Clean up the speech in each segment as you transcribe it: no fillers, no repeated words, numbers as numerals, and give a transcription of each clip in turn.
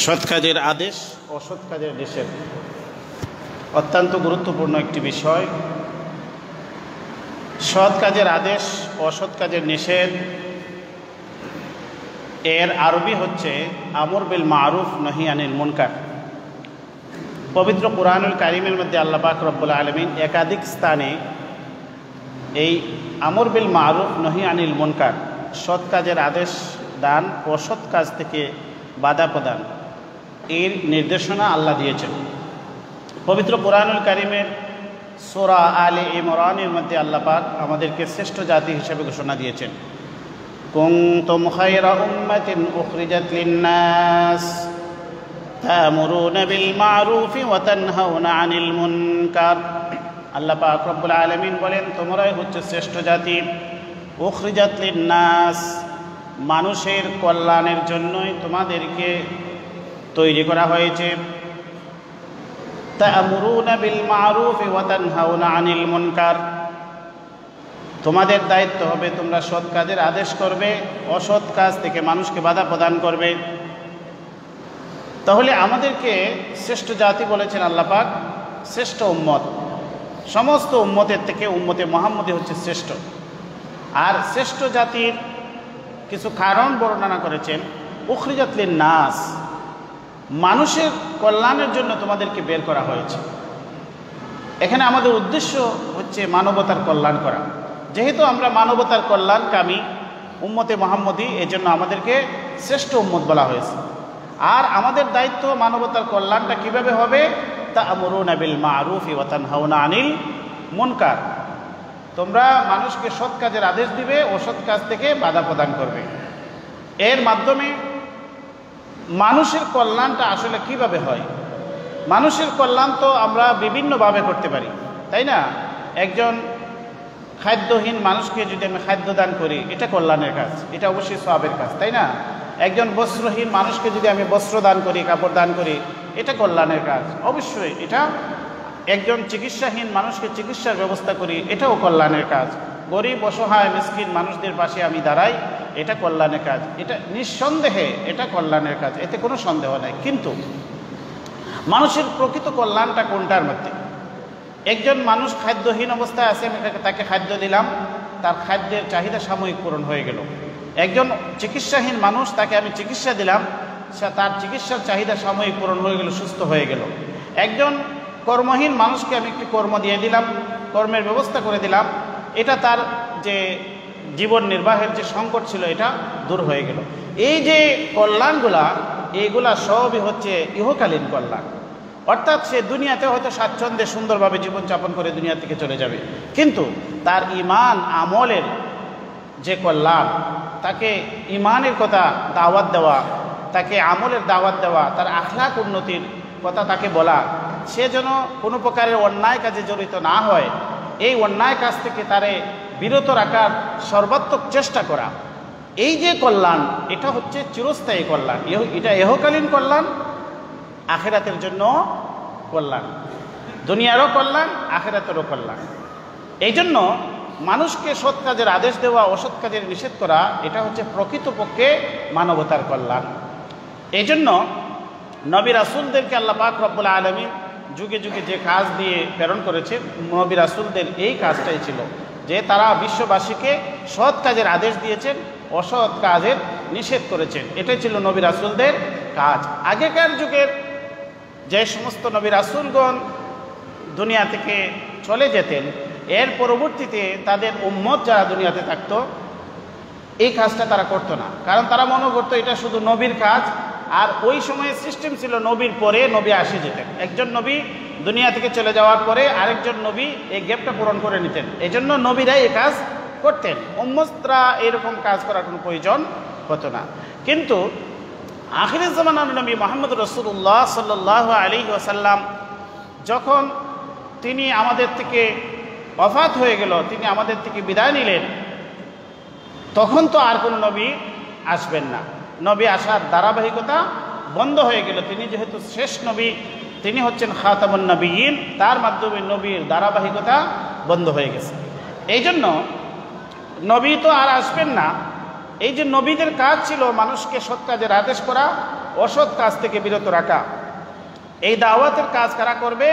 সৎ কাজের আদেশ ও অসৎ কাজের নিষেধ অত্যন্ত গুরুত্বপূর্ণ একটি বিষয়। সৎ কাজের আদেশ ও অসৎ কাজের নিষেধ এর আরবি হচ্ছে আমর বিল মারুফ নহি আনিল মুনকার। পবিত্র কুরআনুল কারীমের মধ্যে আল্লাহ পাক রব্বুল আলামিন একাধিক স্থানে এই আমর বিল মারুফ নহি আনিল মুনকার, সৎ কাজের আদেশ দান ও অসৎ কাজ থেকে বাধা প্রদান এর নির্দেশনা আল্লাহ দিয়েছেন। পবিত্র কুরআনুল কারীমের সূরা আলে ইমরানের মধ্যে আল্লাহ পাক আমাদেরকে শ্রেষ্ঠ জাতি হিসেবে ঘোষণা দিয়েছেন, কুনতুম খায়রা উম্মাতিন উখরিজাত লিন-নাস তা'মুরুনা বিল মা'রুফি ওয়া তানহাউনা আনিল মুনকার। আল্লাহ পাক রব্বুল আলামিন বলেন, তোমরাই হচ্ছে শ্রেষ্ঠ জাতি, উখরিজাত লিন-নাস, মানুষের কল্যাণের জন্যই তোমাদেরকে তৈরি করা হয়েছে। তা'মুরুনা বিল মা'রুফি ওয়া তানহাউনা আনিল মুনকার, তোমাদের দায়িত্ব হবে তোমরা সৎ কাজের আদেশ করবে, অসৎ কাজ থেকে মানুষকে বাধা প্রদান করবে। তাহলে আমাদেরকে শ্রেষ্ঠ জাতি বলেছেন আল্লাহ পাক, শ্রেষ্ঠ উম্মত, সমস্ত উম্মতের থেকে উম্মতে মুহাম্মদী হচ্ছে শ্রেষ্ঠ। আর শ্রেষ্ঠ জাতির কিছু কারণ বর্ণনা করেছেন, উখরিজাত লিন-নাস, মানুষের কল্যাণের জন্য তোমাদেরকে বের করা হয়েছে। এখানে আমাদের উদ্দেশ্য হচ্ছে মানবতার কল্যাণ করা। যেহেতু আমরা মানবতার কল্যাণকামী উম্মতে মুহাম্মদী, এজন্য আমাদেরকে শ্রেষ্ঠ উম্মত বলা হয়েছে। আর আমাদের দায়িত্ব মানবতার কল্যাণটা কিভাবে হবে, তা'মুরুনা বিল মা'রুফি ওয়া তানহাউনা আনিল মুনকার, তোমরা মানুষকে সৎ কাজের আদেশ দিবে, অসৎ কাজ থেকে বাধা প্রদান করবে। এর মাধ্যমে মানুষের কল্যাণটা আসলে কিভাবে হয়? মানুষের কল্যাণ তো আমরা বিভিন্নভাবে করতে পারি, তাই না? একজন খাদ্যহীন মানুষকে যদি আমি খাদ্য দান করি, এটা কল্যাণের কাজ, এটা অবশ্যই সওয়াবের কাজ, তাই না? একজন বস্ত্রহীন মানুষকে যদি আমি বস্ত্র দান করি, কাপড় দান করি, এটা কল্যাণের কাজ, অবশ্যই এটা। একজন চিকিৎসাহীন মানুষকে চিকিৎসার ব্যবস্থা করি, এটাও কল্যাণের কাজ। গরিব অসহায় মিসকিন মানুষদের পাশে আমি দাঁড়াই, এটা কল্যাণের কাজ, এটা নিঃসন্দেহে এটা কল্যাণের কাজ, এতে কোনো সন্দেহ নাই। কিন্তু মানুষের প্রকৃত কল্যাণটা কোনটার মধ্যে? একজন মানুষ খাদ্যহীন অবস্থায় আছে, আমি তাকে খাদ্য দিলাম, তার খাদ্যের চাহিদা সাময়িক পূরণ হয়ে গেল। একজন চিকিৎসাহীন মানুষ, তাকে আমি চিকিৎসা দিলাম, তার চিকিৎসার চাহিদা সাময়িক পূরণ হয়ে গেল, সুস্থ হয়ে গেল। একজন কর্মহীন মানুষকে আমি একটি কর্ম দিয়ে দিলাম, কর্মের ব্যবস্থা করে দিলাম, এটা তার যে জীবন নির্বাহের যে সংকট ছিল, এটা দূর হয়ে গেল। এই যে কল্যাণগুলা, এইগুলা সবই হচ্ছে ইহকালীন কল্যাণ। অর্থাৎ সে দুনিয়াতে হয়তো স্বাচ্ছন্দ্যে সুন্দরভাবে জীবনযাপন করে দুনিয়া থেকে চলে যাবে, কিন্তু তার ঈমান আমলের যে কল্যাণ, তাকে ঈমানের কথা দাওয়াত দেওয়া, তাকে আমলের দাওয়াত দেওয়া, তার আখলাক উন্নতির কথা তাকে বলা, সে যেন কোনো প্রকারের অন্যায় কাজে জড়িত না হয়, এই অন্যায় কাজ থেকে তারে বিরত রাখার সর্বাত্মক চেষ্টা করা, এই যে কল্যাণ, এটা হচ্ছে চিরস্থায়ী কল্যাণ। এটা ইহকালীন কল্যাণ, আখিরাতের জন্য কল্যাণ, দুনিয়ারও কল্যাণ, আখিরাতেরও কল্যাণ। এই জন্য মানুষকে সৎ কাজের আদেশ দেওয়া, অসৎ কাজের নিষেধ করা, এটা হচ্ছে প্রকৃতপক্ষে মানবতার কল্যাণ। এই জন্য নবী রাসূলদেরকে আল্লাহ পাক রব্বুল আলামিন যুগে যুগে যে কাজ দিয়ে প্রেরণ করেছে, নবী রাসূলদের এই কাজটাই ছিল যে তারা বিশ্ববাসীকে সৎ কাজের আদেশ দিয়েছেন, অসৎ কাজের নিষেধ করেছেন। এটাই ছিল নবী রাসূলদের কাজ। আগেকার যুগের যে সমস্ত নবী রাসূলগণ দুনিয়া থেকে চলে যেতেন, এর পরবর্তীতে তাদের উম্মত যারা দুনিয়াতে থাকতো, এই কাজটা তারা করতো না, কারণ তারা মনে করতো এটা শুধু নবীর কাজ। আর ওই সময়ে সিস্টেম ছিল নবীর পরে নবী আসে যেতেন, একজন নবী দুনিয়া থেকে চলে যাওয়ার পরে আরেকজন নবী এই গ্যাপটা পূরণ করে নিতেন। এই জন্য নবীরাই এই কাজ করতেন, উম্মতরা এরকম কাজ করার কোনো প্রয়োজন হতো না। কিন্তু আখিরের জামানার নবী মুহাম্মদ রাসূলুল্লাহ সাল্লাল্লাহু আলাইহি ওয়াসাল্লাম যখন তিনি আমাদের থেকে ওফাত হয়ে গেল, তিনি আমাদের থেকে বিদায় নিলেন, তখন তো আর কোনো নবী আসবেন না, নবী আসার ধারাবাহিকতা বন্ধ হয়ে গেল। তিনি যেহেতু শেষ নবী, তিনি হচ্ছেন খাতামুন নবিয়্যিন, তার মাধ্যমে নবীর ধারাবাহিকতা বন্ধ হয়ে গেছে। এই জন্য নবী তো আর আসবেন না, এই যে নবীদের কাজ ছিল মানুষকে সৎ কাজের আদেশ করা, অসৎ কাজ থেকে বিরত রাখা। এই দাওয়াতের কাজ কারা করবে?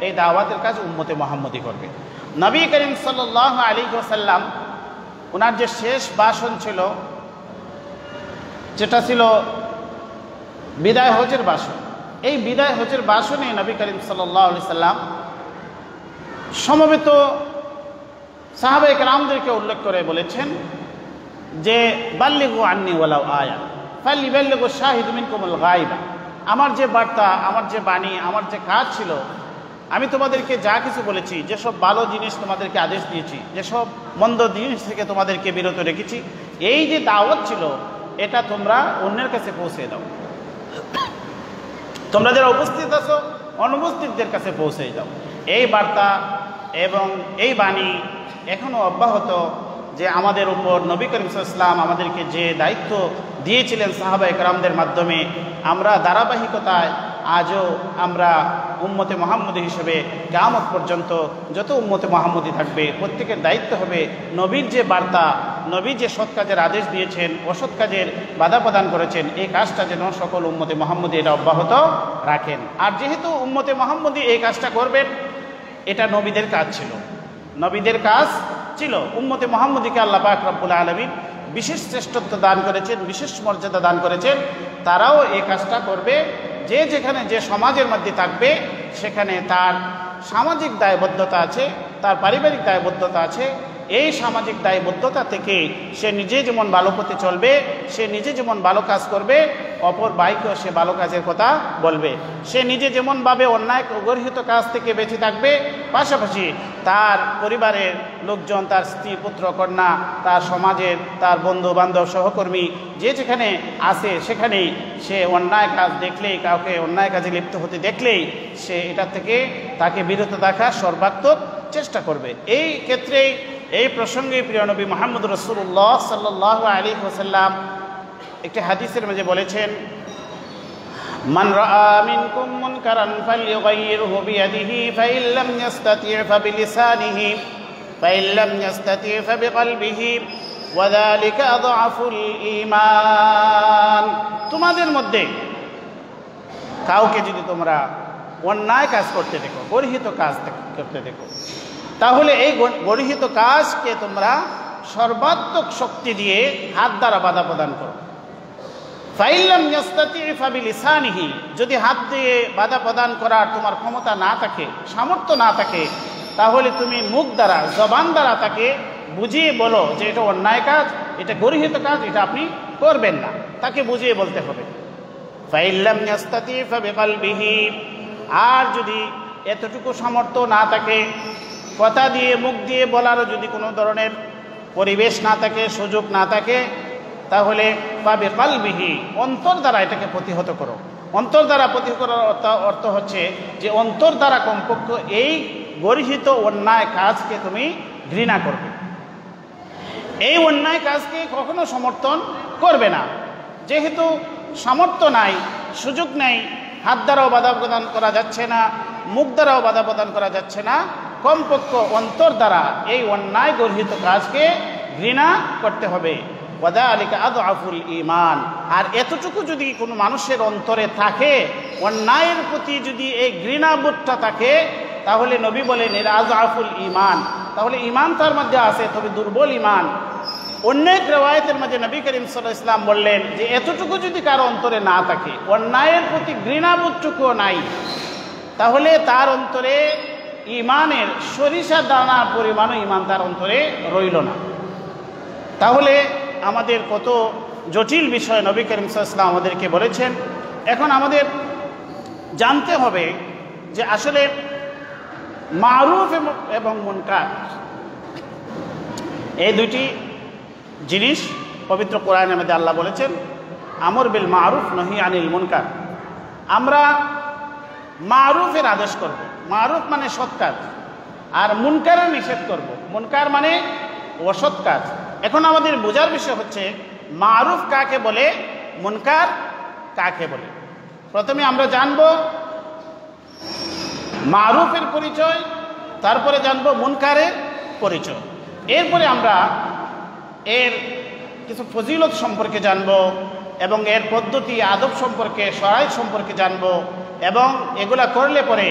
এই দাওয়াতের কাজ উম্মতে মুহাম্মদী করবে। নবী করিম সাল্লাল্লাহু আলাইহি ওয়াসাল্লাম ওনার যে শেষ ভাষণ ছিল, যেটা ছিল বিদায় হজের ভাষণ, এই বিদায় হজের ভাষণে নবী করিম সাল্লাল্লাহু আলাইহি সাল্লাম সমবেত সাহাবায়ে কেরামদেরকে উল্লেখ করে বলেছেন যে বাল্লিগু আন্নি ওয়ালাউ আয়া ফালিবাল্লিগু শাহিদু মিনকুমুল গায়বা। আমার যে বার্তা, আমার যে বাণী, আমার যে কাজ ছিল, আমি তোমাদেরকে যা কিছু বলেছি, যেসব ভালো জিনিস তোমাদেরকে আদেশ দিয়েছি, যেসব মন্দ জিনিস থেকে তোমাদেরকে বিরত রেখেছি, এই যে দাওয়াত ছিল এটা তোমরা অন্যের কাছে পৌঁছে দাও। তোমরা যারা উপস্থিত আছো অনুপস্থিতদের কাছে পৌঁছে দাও। এই বার্তা এবং এই বাণী এখনও অব্যাহত, যে আমাদের উপর নবী করিম সাল্লাল্লাহু আলাইহি ওয়াসাল্লাম আমাদেরকে যে দায়িত্ব দিয়েছিলেন সাহাবায়ে কেরামদের মাধ্যমে, আমরা ধারাবাহিকতায় আজও আমরা উম্মতে মুহাম্মদী হিসেবে কিয়ামত পর্যন্ত যত উম্মতে মুহাম্মদী থাকবে প্রত্যেকের দায়িত্ব হবে নবীর যে বার্তা, নবী যে সৎ কাজের আদেশ দিয়েছেন, অসৎ কাজের বাধা প্রদান করেছেন, এই কাজটা যেন সকল উম্মতে মুহাম্মদী এটা অব্যাহত রাখেন। আর যেহেতু উম্মতে মুহাম্মদী এই কাজটা করবেন, এটা নবীদের কাজ ছিল, নবীদের কাজ ছিল। উম্মতে মুহাম্মদীকে আল্লাহ পাক রব্বুল আলামিন বিশেষ শ্রেষ্ঠত্ব দান করেছেন, বিশেষ মর্যাদা দান করেছেন। তারাও এই কাজটা করবে। যে যেখানে যে সমাজের মধ্যে থাকবে সেখানে তার সামাজিক দায়বদ্ধতা আছে, তার পারিবারিক দায়বদ্ধতা আছে। এই সামাজিক দায়বদ্ধতা থেকে সে নিজে যেমন ভালো পথে চলবে, সে নিজে যেমন ভালো কাজ করবে, অপর ভাইকেও সে ভালো কাজের কথা বলবে। সে নিজে যেমনভাবে অন্যায় অগর্হিত কাজ থেকে বেঁচে থাকবে, পাশাপাশি তার পরিবারের লোকজন, তার স্ত্রী, পুত্র, কন্যা, তার সমাজের, তার বন্ধু বান্ধব, সহকর্মী যে যেখানে আছে সেখানেই সে অন্যায় কাজ দেখলেই, কাউকে অন্যায় কাজে লিপ্ত হতে দেখলেই সে এটা থেকে তাকে বিরত রাখার সর্বাত্মক চেষ্টা করবে। এই ক্ষেত্রেই, এই প্রসঙ্গে প্রিয় নবী মুহাম্মদ রাসূলুল্লাহ সাল্লাল্লাহু আলাইহি ওয়াসাল্লাম একটি হাদিসের মাঝে বলেছেন, মান রাআ মিনকুম মুনকারান ফালইউগাইয়িরহু বিয়াদিহি ফাইন লাম ইস্তাতি' ফাবিলিসানিহি ফাইন লাম ইস্তাতি' ফাবিকলবিহি ওয়া যালিকা আযআফুল ঈমান। তোমাদের মধ্যে কাউকে যদি তোমরা অন্যায় কাজ করতে দেখো, গর্হিত কাজ করতে দেখো, তাহলে এই গর্হিত কাজকে তোমরা সর্বাত্মক শক্তি দিয়ে হাত দ্বারা বাধা প্রদান করো। ফাইন লাম ইস্তাতি' ফাবিলিসানিহি, যদি হাত দিয়ে বাধা প্রদান করার তোমার ক্ষমতা না থাকে, সামর্থ্য না থাকে, তাহলে তুমি মুখ দ্বারা, জবান দ্বারা তাকে বুঝিয়ে বলো যে এটা অন্যায় কাজ, এটা গর্হিত কাজ, এটা আপনি করবেন না, তাকে বুঝিয়ে বলতে হবে। ফাইন লাম ইস্তাতি' ফাবিকলবিহি, আর যদি এতটুকু সামর্থ্য না থাকে, কথা দিয়ে মুখ দিয়ে বলারও যদি কোনো ধরনের পরিবেশ না থাকে, সুযোগ না থাকে, তাহলে ফাবিকলবিহি, অন্তর দ্বারা এটাকে প্রতিহত করো। অন্তর দ্বারা প্রতিহত করার অর্থ হচ্ছে যে অন্তর দ্বারা কমপক্ষে এই গর্হিত অন্যায় কাজকে তুমি ঘৃণা করবে, এই অন্যায় কাজকে কখনো সমর্থন করবে না। যেহেতু সামর্থ্য নাই, সুযোগ নেই, হাত দ্বারাও বাধা প্রদান করা যাচ্ছে না, মুখ দ্বারাও বাধা প্রদান করা যাচ্ছে না, কমপক্ষে অন্তর দ্বারা এই অন্যায় গর্হিত কাজকে ঘৃণা করতে হবে। ওয়াযালিকা আযআফুল ঈমান। আর এতটুকু যদি কোনো মানুষের অন্তরে থাকে, অন্যায়ের প্রতি যদি এই ঘৃণাবোধটা থাকে, তাহলে নবী বলেন এর আযআফুল ঈমান, তাহলে ঈমান তার মধ্যে আছে, তবে দুর্বল ঈমান। অন্য এক রিওয়ায়াতের মধ্যে নবী করিম সাল্লাল্লাহু আলাইহি ওয়াসাল্লাম বললেন যে এতটুকু যদি কারো অন্তরে না থাকে, অন্যায়ের প্রতি ঘৃণাবোধটুকুও নাই, তাহলে তার অন্তরে ঈমানের সরিষা দানা পরিমাণও ঈমান তার অন্তরে রইল না। তাহলে আমাদের কত জটিল বিষয় নবী করিম সাল্লাল্লাহু আলাইহি ওয়াসাল্লাম আমাদেরকে বলেছেন। এখন আমাদের জানতে হবে যে আসলে মারুফ এবং মুনকার, এই দুইটি জিনিস পবিত্র কোরআনের মধ্যে আল্লাহ বলেছেন আমর বিল মারুফ নহি আনিল মুনকার। আমরা মারুফের আদেশ করব, মারুফ মানে সৎ কাজ, আর মুনকারের নিষেধ করব, মুনকার মানে অসৎ কাজ। এখন আমাদের বোঝার বিষয় হচ্ছে মারুফ কাকে বলে, মুনকার কাকে বলে। প্রথমে আমরা জানব মারুফের পরিচয়, তারপরে জানব মুনকারের পরিচয়, এরপরে আমরা এর কিছু ফজিলত সম্পর্কে জানব এবং এর পদ্ধতি আদব সম্পর্কে শরাই সম্পর্কে জানব এবং এগুলা করলে পরে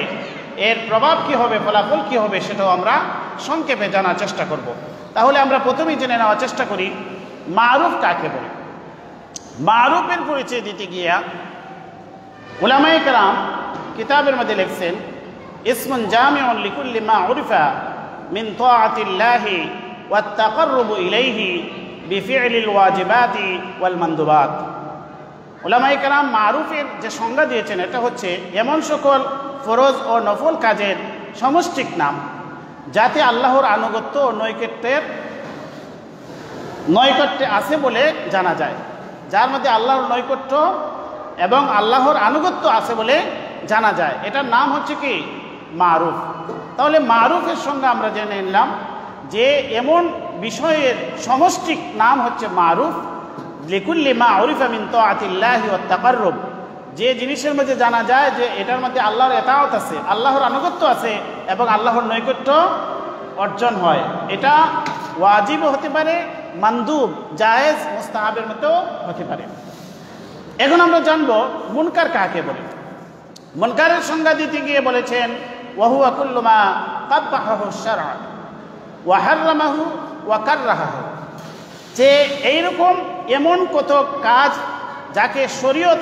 এর প্রভাব কী হবে, ফলাফল কী হবে সেটাও আমরা সংক্ষেপে জানার চেষ্টা করব। তাহলে আমরা প্রথমেই জেনে নেওয়ার চেষ্টা করি মারুফ কাকে বলে। মারুফের পরিচয় দিতে গিয়া উলামায়ে কেরাম কিতাবের মধ্যে লিখছেন ইসমুন জামিউন লিকুল্লি মা উরিফা মিন তাআতিল্লাহি ওয়াত তাকাররুবু ইলাইহি বিফি'লিল ওয়াজিবাতি ওয়াল মানদুবাত। উলামায়ে কেরাম মারুফের যে সংজ্ঞা দিয়েছেন এটা হচ্ছে এমন সকল ফরজ ও নফল কাজের সমষ্টিক নাম যাতে আল্লাহর আনুগত্য ও নৈকট্যে আছে বলে জানা যায়, যার মধ্যে আল্লাহর নৈকট্য এবং আল্লাহর আনুগত্য আছে বলে জানা যায়, এটার নাম হচ্ছে কি মারুফ। তাহলে মারুফের সঙ্গে আমরা জেনে নিলাম যে এমন বিষয়ের সমষ্টিক নাম হচ্ছে মারুফ। লিকুল্লি মা উরিফা মিন তাআতিল্লাহি ওয়াত তাকাররুব, যে জিনিসের মধ্যে জানা যায় যে এটার মধ্যে আল্লাহর ইতাআত আছে, আল্লাহর আনুগত্য আছে এবং আল্লাহর নৈকট্য অর্জন হয়। এটা ওয়াজিবও হতে পারে, মানদুব জায়েজ মুস্তাহাবের মতো হতে পারে। এখন আমরা জানব মুনকার কাকে বলে। মুনকারের সংজ্ঞা দিতে গিয়ে বলেছেন ওয়া হুয়া কুল্লু মা কাব্বাহাহু শারআ ওয়া হাররামাহু ওয়া কাররাহাহু, যে এইরকম এমন কত কাজ যাকে শরীয়ত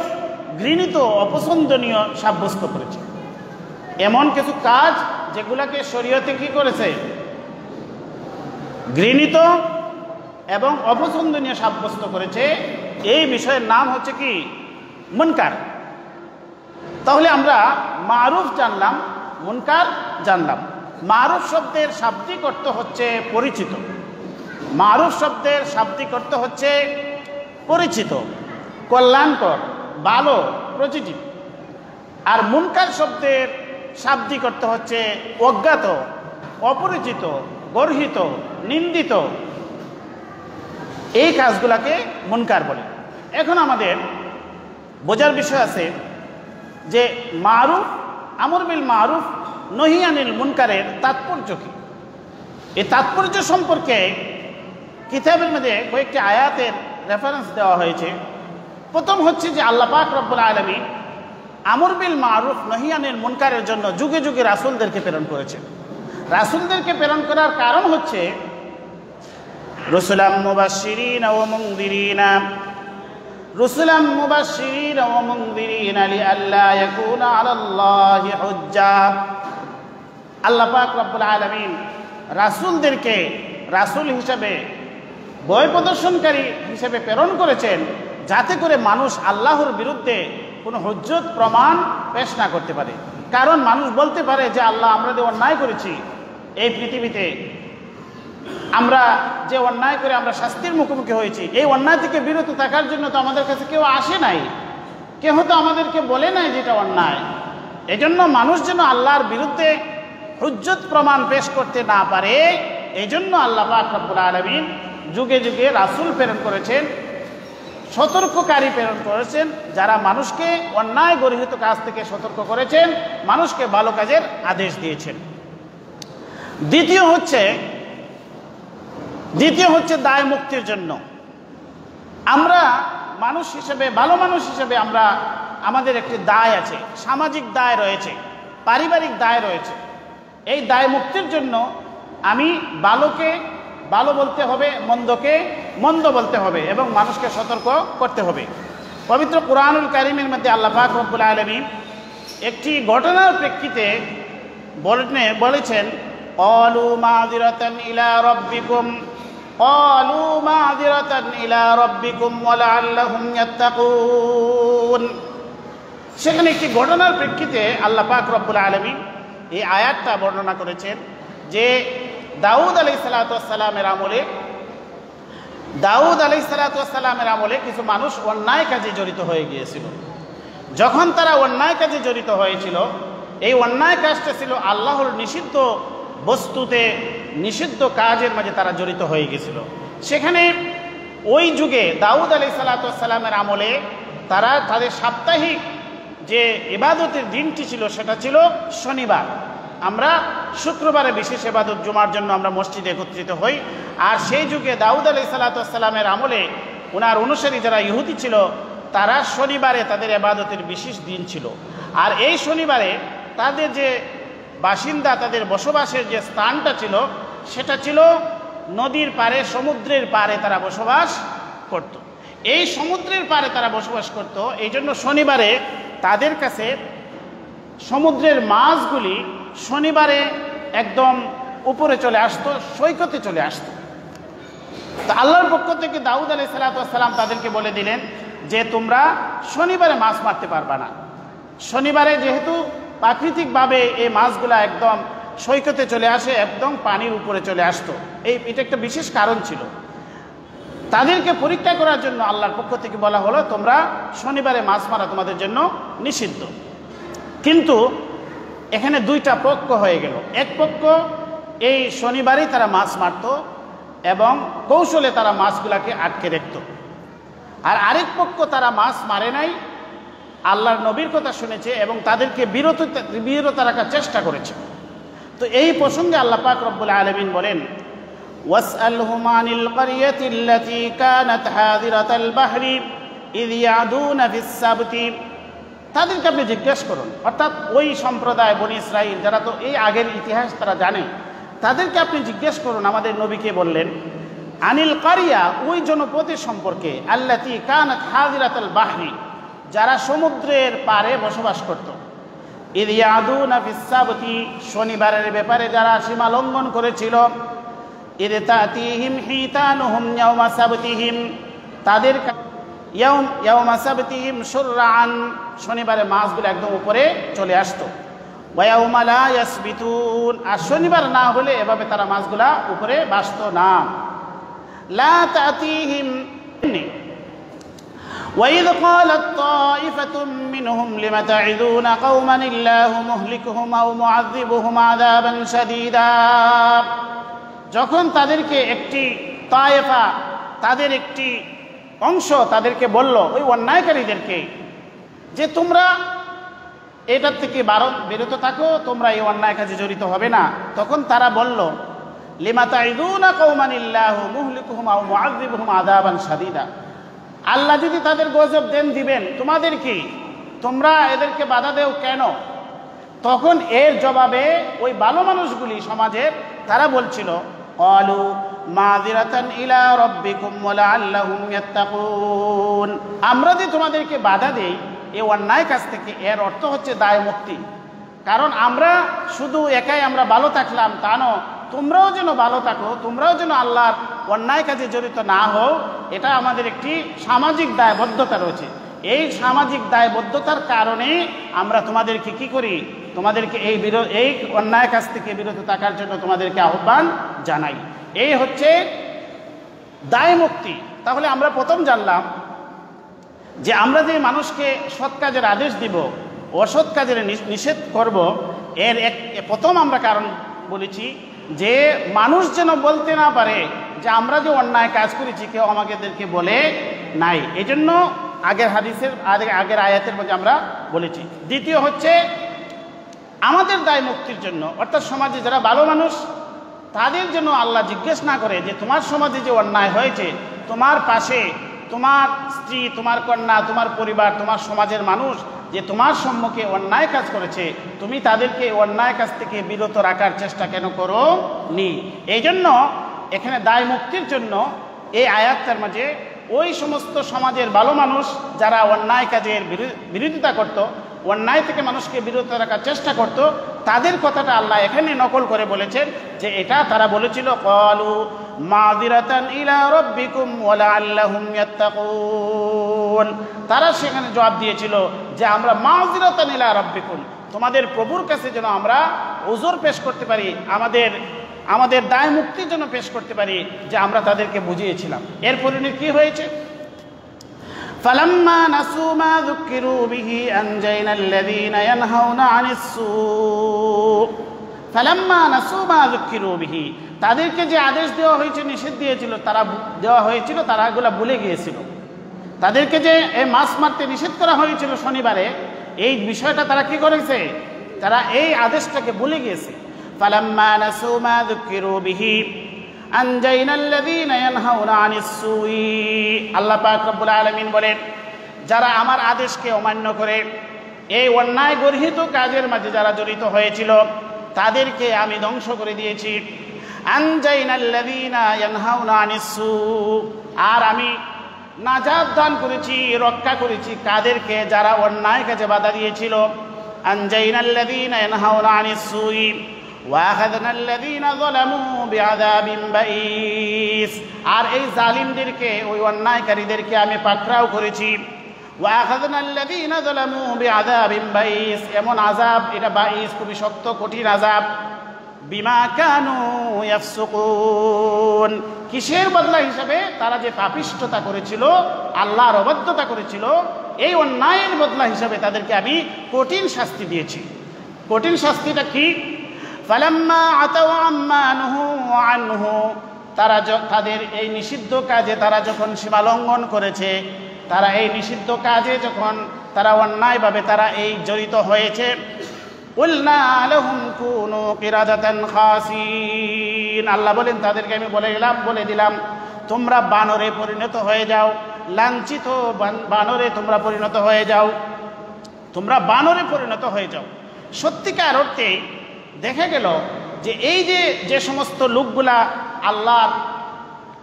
ঘৃণিত অপছন্দনীয় সাব্যস্ত করেছে, এমন কিছু কাজ যেগুলাকে শরীয়তে কি করেছে ঘৃণিত এবং অপছন্দনীয় সাব্যস্ত করেছে, এই বিষয়ের নাম হচ্ছে কি মুনকার। তাহলে আমরা মারুফ জানলাম, মুনকার জানলাম। মারুফ শব্দের শাব্দিক অর্থ হচ্ছে পরিচিত, মারুফ শব্দের শাব্দিক অর্থ হচ্ছে পরিচিত, কল্যাণকর, ভালো, পজিটিভ। আর মুনকার শব্দের শাব্দিক অর্থ হচ্ছে অজ্ঞাত, অপরিচিত, গর্হিত, নিন্দিত, এই কাজগুলাকে মুনকার বলে। এখন আমাদের বোঝার বিষয় আছে যে মারুফ, আমর বিল মারুফ, নহি আনিল মুনকারের তাৎপর্য কি। এই তাৎপর্য সম্পর্কে কিতাবের মধ্যে কয়েকটি আয়াতের রেফারেন্স দেওয়া হয়েছে। প্রথম হচ্ছে যে আল্লাহ পাক রব্বুল আলামিন আমর বিল মারুফ নহি আনিল মুনকারের জন্য যুগে যুগে রাসূলদেরকে প্রেরণ করেছে। রাসূলদেরকে প্রেরণ করার কারণ হচ্ছে রুসুলাম মুবাশশিরিনা ওয়া মুনযিরিনা, রুসুলাম মুবাশশিরিনা ওয়া মুনযিরিনা লিআল্লা ইয়াকুনা আলাল্লাহি হুজ্জা। আল্লাহ পাক রব্বুল আলামিন রাসূলদেরকে রাসূল হিসাবে, ভয় প্রদর্শনকারী হিসেবে প্রেরণ করেছেন যাতে করে মানুষ আল্লাহর বিরুদ্ধে কোনো হুজ্জত প্রমাণ পেশ না করতে পারে। কারণ মানুষ বলতে পারে যে আল্লাহ, আমরা যে অন্যায় করেছি এই পৃথিবীতে, আমরা যে অন্যায় করে আমরা শাস্তির মুখোমুখি হয়েছি, এই অন্যায় থেকে বিরত থাকার জন্য তো আমাদের কাছে কেউ আসে নাই, কেউ তো আমাদেরকে বলে নাই যে এটা অন্যায়। এজন্য মানুষ যেন আল্লাহর বিরুদ্ধে হুজ্জত প্রমাণ পেশ করতে না পারে, এই জন্য আল্লাহ পাক রব্বুল আলামিন যুগে যুগে রাসূল প্রেরণ করেছেন, সতর্ককারী প্রেরণ করেছেন, যারা মানুষকে অন্যায় গর্হিত কাজ থেকে সতর্ক করেছেন, মানুষকে ভালো কাজের আদেশ দিয়েছেন। দ্বিতীয় হচ্ছে দায় মুক্তির জন্য। আমরা মানুষ হিসেবে, ভালো মানুষ হিসেবে আমরা, আমাদের একটি দায় আছে, সামাজিক দায় রয়েছে, পারিবারিক দায় রয়েছে। এই দায় মুক্তির জন্য আমি ভালোকে ভালো বলতে হবে, মন্দকে মন্দ বলতে হবে এবং মানুষকে সতর্ক করতে হবে। পবিত্র কুরআনুল কারীমের মধ্যে আল্লাহ পাক রব্বুল আলামিন একটি ঘটনার প্রেক্ষিতে বলেছেন ক্বালু মাযিরাতান ইলা রাব্বিকুম, ক্বালু মাযিরাতান ইলা রাব্বিকুম ওয়া লাআল্লাহুম ইয়াত্তাকুন। সেখানে একটি ঘটনার প্রেক্ষিতে আল্লাহ পাক রব্বুল আলামিন এই আয়াতটা বর্ণনা করেছেন যে দাউদ আলাইহিসসালামের আমলে কিছু মানুষ অন্যায় কাজে জড়িত হয়ে গিয়েছিল। যখন তারা অন্যায় কাজে জড়িত হয়েছিল, এই অন্যায় কাজটা ছিল আল্লাহর নিষিদ্ধ বস্তুতে, নিষিদ্ধ কাজের মাঝে তারা জড়িত হয়ে গিয়েছিল। সেখানে ওই যুগে দাউদ আলাইহিসসালামের আমলে তারা তাদের সাপ্তাহিক যে ইবাদতের দিনটি ছিল সেটা ছিল শনিবার। আমরা শুক্রবারে বিশেষ ইবাদত জুমার জন্য আমরা মসজিদে একত্রিত হই। আর সেই যুগে দাউদ আলাইহিস সালামের আমলে ওনার অনুসারী যারা ইহুদি ছিল তারা শনিবারে তাদের ইবাদতের বিশেষ দিন ছিল। আর এই শনিবারে তাদের যে বাসিন্দা, তাদের বসবাসের যে স্থানটা ছিল সেটা ছিল নদীর পাড়ে, সমুদ্রের পাড়ে তারা বসবাস করত। এই সমুদ্রের পাড়ে তারা বসবাস করত, এই জন্য শনিবারে তাদের কাছে সমুদ্রের মাছগুলি শনিবারে একদম উপরে চলে আসতো, সৈকতে চলে আসতো। তো আল্লাহর পক্ষ থেকে দাউদ আলাইহিস সালাম তাদেরকে বলে দিলেন যে তোমরা শনিবারে মাছ মারতে পারবা না। শনিবারে যেহেতু প্রাকৃতিকভাবে এই মাছগুলা একদম সৈকতে চলে আসে, একদম পানির উপরে চলে আসতো, এটা একটা বিশেষ কারণ ছিল। তাদেরকে পরীক্ষা করার জন্য আল্লাহর পক্ষ থেকে বলা হলো তোমরা শনিবারে মাছ মারা তোমাদের জন্য নিষিদ্ধ। কিন্তু এখানে দুইটা পক্ষ হয়ে গেল। এক পক্ষ এই শনিবারেই তারা মাছ মারত এবং কৌশলে তারা মাছগুলাকে আটকে রাখত, আর আরেক পক্ষ তারা মাছ মারে নাই, আল্লাহর নবীর কথা শুনেছে এবং তাদেরকে বিরত রাখার চেষ্টা করেছে। তো এই প্রসঙ্গে আল্লাহ পাক রব্বুল আলামিন বলেন, ওয়াসআলহুম আনিল ক্বরিয়াতিল্লাতী কানাত হাযিরাতাল বাহরি ইয ইয়াদুনা ফিস সাবতি। তাদেরকে আপনি জিজ্ঞেস করুন, অর্থাৎ ওই সম্প্রদায় বনি ইসরাইল যারা তো এই আগের ইতিহাস তারা জানে, তাদেরকে আপনি জিজ্ঞেস করুন। আমাদের নবীকে বললেন আনিল কারিয়া, ওই জনপদের সম্পর্কে, আল্লাতী কানাত হাযিরাতাল বাহরি, যারা সমুদ্রের পাড়ে বসবাস করত। ইয ইয়াদুনা ফিস সাবতি, শনিবারের ব্যাপারে যারা সীমা লঙ্ঘন করেছিল। ইয তাতিহিম হিতানুহুম ইয়াওমা সাবতিহিম, তাদের ইয়াওমা সাবতিহিম শুরআন, শনিবারে মাছগুলো একদম উপরে চলে আসতো। ওয়া ইয়াওমা লা ইয়াসবিতুন, আর শনিবার না হলে এভাবে তারা মাছগুলা উপরে বাসতো না। লা তাতিহিম وإذ قالت طائفة منهم لم تعظون قوما الله مهلكهم أو معذبهم عذابا شديدا। যখন তাদেরকে একটি তায়েফা, তাদের একটি অংশ তাদেরকে বলল, ওই অন্যায়কারীদেরকে, যে তোমরা এটার থেকে বিরত থাকো, তোমরা এই অন্যায় কাজে জড়িত হবে না, তখন তারা বলল লিমা তাইদুনা কওমান ইল্লাহু মুহলিকুহুম আও মুআযযিবুহুম আযাবান শাদীদা, আল্লাহ যদি তাদের গজব দিবেন তোমাদের কি, তোমরা এদেরকে বাধা দেও কেন? তখন এর জবাবে ওই ভালো মানুষগুলি সমাজের তারা বলছিল ক্বালু মাযিরাতান ইলা রাব্বিকুম ওয়া লাআল্লাহুম ইয়াত্তাকুন, আমরা যে তোমাদেরকে বাধা দেই এই অন্যায় কাজ থেকে, এর অর্থ হচ্ছে দায় মুক্তি। কারণ আমরা শুধু একাই আমরা ভালো থাকলাম তা নয়, তোমরাও যেন ভালো থাকো, তোমরাও যেন আল্লাহর অন্যায় কাজে জড়িত না হও, এটা আমাদের একটি সামাজিক দায়বদ্ধতা রয়েছে। এই সামাজিক দায়বদ্ধতার কারণে আমরা তোমাদেরকে কি করি, তোমাদেরকে এই অন্যায় কাজ থেকে বিরত থাকার জন্য তোমাদেরকে আহ্বান জানাই। এই হচ্ছে দায় মুক্তি। তাহলে আমরা প্রথম জানলাম যে আমরা যে মানুষকে সৎ কাজের আদেশ দিব, অসৎ কাজের নিষেধ করব, এর প্রথম আমরা কারণ বলেছি যে মানুষ যেন বলতে না পারে যে আমরা যে অন্যায় কাজ করেছি কেউ আমাদেরকে বলে নাই। এই জন্য আগের আগের আয়াতের মধ্যে আমরা বলেছি। দ্বিতীয় হচ্ছে আমাদের দায় মুক্তির জন্য, অর্থাৎ সমাজে যারা ভালো মানুষ তাদের জন্য আল্লাহ জিজ্ঞেস না করে যে তোমার সমাজে যে অন্যায় হয়েছে, তোমার পাশে তোমার স্ত্রী, তোমার কন্যা, তোমার পরিবার, তোমার সমাজের মানুষ যে তোমার সম্মুখে অন্যায় কাজ করেছে, তুমি তাদেরকে অন্যায় কাজ থেকে বিরত রাখার চেষ্টা কেন করো নি? এই জন্য এখানে দায় মুক্তির জন্য এই আয়াতটার মাঝে ওই সমস্ত সমাজের ভালো মানুষ যারা অন্যায় কাজের বিরোধিতা করত, অন্যায় থেকে মানুষকে বিরত রাখার চেষ্টা করত, তাদের কথাটা আল্লাহ এখানে নকল করে বলেছেন যে এটা তারা বলেছিল ক্বালু মাযিরাতান ইলা রাব্বিকুম ওয়া লাআল্লাহুম ইয়াত্তাকুন, তারা সেখানে জবাব দিয়েছিল যে আমরা মাযিরাতান ইলা রাব্বিকুম, তোমাদের প্রভুর কাছে যেন আমরা উযর পেশ করতে পারি, আমাদের দায় মুক্তির জন্য পেশ করতে পারি যে আমরা তাদেরকে বুঝিয়েছিলাম। এর পরিণতি কি হয়েছে? ফালাম্মা নাসু মা যুকিরু বিহি আনজাইনাল্লাযীনা ইয়ানহাউনা আনিস সূ, ফালাম্মা নাসু মা যুকিরু বিহি, তাদেরকে যে আদেশ দেওয়া হয়েছে, নিষেধ দেওয়া হয়েছিল তারা এগুলো ভুলে গিয়েছিল। তাদেরকে যে এই মাছ মারতে নিষেধ করা হয়েছিল শনিবারে, এই বিষয়টা তারা কি করেছে? তারা এই আদেশটাকে ভুলে গিয়েছে। ফালাম্মা নাসু মা যুকিরু বিহি আনজাইনাল্লাযীনা ইয়ানহাউনা আনিস সুই। আল্লাহ পাক রব্বুল আলামিন বলেন, যারা আমার আদেশকে অমান্য করে এই অন্যায় গর্হিত কাজের মাঝে যারা জড়িত হয়েছিল তাদেরকে আমি ধ্বংস করে দিয়েছি। আনজাইনাল্লাযীনা ইয়ানহাউনা আনিস সু, আর আমি নাজাত দান করেছি, রক্ষা করেছি কাদেরকে, যারা অন্যায় কাজে বাধা দিয়েছিল। আনজাইনাল্লাযীনা ইয়ানহাউনা আনিস সুই ওয়া আখাযনাল্লাযীনা যালামু বিআযাবিন বাঈস, আর এই জালিমদেরকে, ওই অন্যায়কারীদেরকে আমি পাকড়াও করেছি। ওয়া আখাযনাল্লাযীনা যালামু বিআযাবিন বাঈস, এমন আযাব, এটা বাঈস খুবই শক্ত কঠিন আযাব। বিমা কানু ইয়াফসুকুন, কিসের বদলা হিসাবে? তারা যে পাপিষ্ঠতা করেছিল, আল্লাহর অবাধ্যতা করেছিল, এই অন্যায়ের বদলা হিসাবে তাদেরকে আমি কঠিন শাস্তি দিয়েছি। কঠিন শাস্তিটা কি? ফালাম্মা আতাউ আম্মা নুহু আনহু, তারা তাদের এই নিষিদ্ধ কাজে তারা যখন সীমালঙ্ঘন করেছে, তারা এই নিষিদ্ধ কাজে যখন তারা অন্যায়ভাবে তারা এই জড়িত হয়েছে, কুলনা লাহুম কুনু কিরাদাতান খাসিন, আল্লাহ বলেন তাদেরকে আমি বলে দিলাম তোমরা বানরে পরিণত হয়ে যাও, লাঞ্ছিত বানরে তোমরা পরিণত হয়ে যাও, তোমরা বানরে পরিণত হয়ে যাও। সত্যিকার অর্থে দেখা গেল যে এই যে সমস্ত লোকগুলা আল্লাহর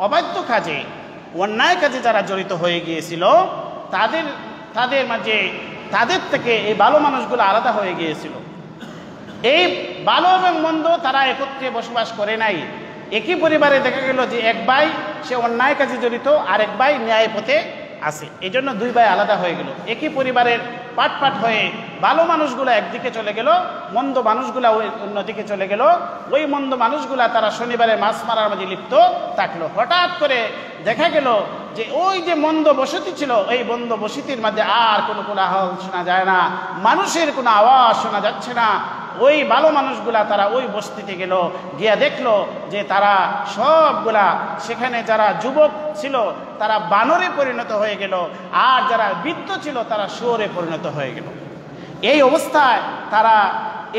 অবাধ্য কাজে, অন্যায় কাজে যারা জড়িত হয়ে গিয়েছিল, তাদের মাঝে তাদের থেকে এই ভালো মানুষগুলো আলাদা হয়ে গিয়েছিল। এই ভালো এবং মন্দ তারা একত্রে বসবাস করে নাই। একই পরিবারে দেখা গেল যে এক ভাই সে অন্যায় কাজে জড়িত, আর এক ভাই ন্যায় পথে আছে, এই জন্য দুই ভাই আলাদা হয়ে গেল। একই পরিবারের পাট হয়ে ভালো মানুষগুলা একদিকে চলে গেল, মন্দ মানুষগুলা ওই অন্যদিকে চলে গেল। ওই মন্দ মানুষগুলা তারা শনিবারে মাছ মারার মাঝে লিপ্ত থাকলো। হঠাৎ করে দেখা গেল যে ওই যে মন্দ বসতি ছিল, এই মন্দ বসতির মধ্যে আর কোনো কোলাহল শোনা যায় না, মানুষের কোনো আওয়াজ শোনা যাচ্ছে না। ওই ভালো মানুষগুলা তারা ওই বস্তিতে গেল, গিয়া দেখলো যে তারা সবগুলা, সেখানে যারা যুবক ছিল তারা বানরে পরিণত হয়ে গেল, আর যারা বৃদ্ধ ছিল তারা শুয়োরে পরিণত হয়ে গেল। এই অবস্থায় তারা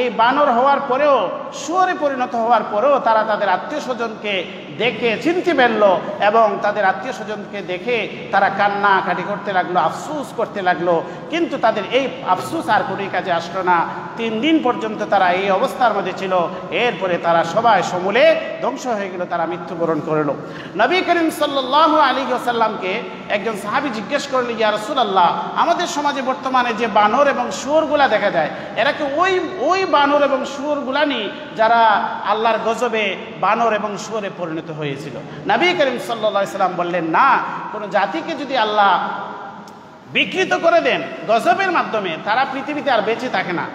এই বানর হওয়ার পরেও, শুয়োরে পরিণত হওয়ার পরেও তারা তাদের আত্মীয় স্বজনকে দেখে চিনতে পারল, এবং তাদের আত্মীয় স্বজনকে দেখে তারা কান্নাকাটি করতে লাগলো, আফসুস করতে লাগলো। কিন্তু তাদের এই আফসুস আর কোনো কাজে আসলো না। 3 দিন পর্যন্ত তারা এই অবস্থার মধ্যে ছিল। এরপরে তারা সবাই সমূলে ধ্বংস হয়ে গেল, তারা মৃত্যুবরণ করল। নবী করিম সাল্লাল্লাহু আলাইহি ওয়াসাল্লামকে একজন সাহাবী জিজ্ঞেস করলেন, ইয়া রাসূলুল্লাহ, আমাদের সমাজে বর্তমানে যে বানর এবং শুয়োরগুলা দেখা যায়, এরা কি ওই বানর এবং শুয়োরগুলা নি যারা আল্লাহর গজবে বানর এবং শুয়োরে পরিণত হয়েছিল? নবী করিম সাল্লাল্লাহু আলাইহি ওয়াসাল্লাম বললেন, না, কোনো জাতিকে যদি আল্লাহ বিকৃত করে দেন গজবের মাধ্যমে, তারা পৃথিবীতে আর বেঁচে থাকে না,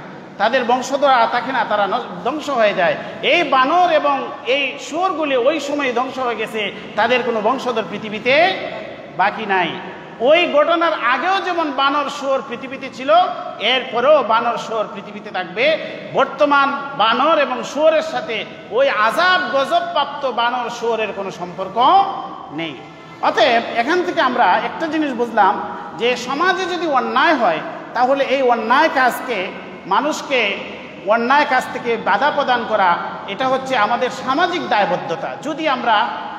তাদের বংশধর আর থাকে না, তারা ধ্বংস হয়ে যায়। এই বানর এবং এই শুয়োরগুলি ওই সময় ধ্বংস হয়ে গেছে, তাদের কোনো বংশধর পৃথিবীতে বাকি নাই। ওই ঘটনার আগেও যেমন বানর শুয়োর পৃথিবীতে ছিল, এরপরেও বানর শুয়োর পৃথিবীতে থাকবে। বর্তমান বানর এবং শুয়োরের সাথে ওই আযাব গজব প্রাপ্ত বানর শুয়োরের কোনো সম্পর্ক নেই। অতএব এখান থেকে আমরা একটা জিনিস বুঝলাম যে সমাজে যদি অন্যায় হয়, তাহলে এই অন্যায় কাজকে, মানুষকে অন্যায় কাজ থেকে বাধা প্রদান করা, এটা হচ্ছে আমাদের সামাজিক দায়বদ্ধতা। যদি আমরা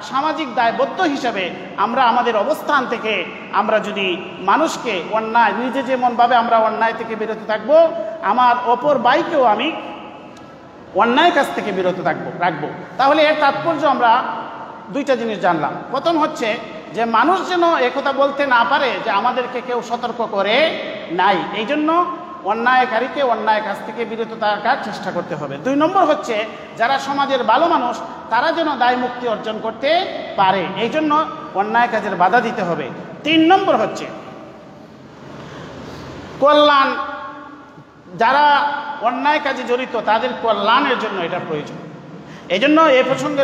সামাজিক দায়বদ্ধ হিসাবে আমরা আমাদের অবস্থান থেকে আমরা যদি মানুষকে অন্যায়, নিজে যেমনভাবে আমরা অন্যায় থেকে বিরত থাকবো, আমার অপর ভাইকেও আমি অন্যায় কাজ থেকে বিরত রাখবো। তাহলে এর তাৎপর্য আমরা 2টা জিনিস জানলাম। প্রথম হচ্ছে যে মানুষ যেন একথা বলতে না পারে যে আমাদেরকে কেউ সতর্ক করে নাই, এই জন্য অন্যায়কারীকে অন্যায় কাজ থেকে বিরত থাকার চেষ্টা করতে হবে। 2 নম্বর হচ্ছে যারা সমাজের ভালো মানুষ, তারা যেন দায় মুক্তি অর্জন করতে পারে, এই জন্য অন্যায় কাজের বাধা দিতে হবে। 3 নম্বর হচ্ছে কল্যাণ, যারা অন্যায় কাজে জড়িত তাদের কল্যাণের জন্য এটা প্রয়োজন। এই জন্য এই প্রসঙ্গে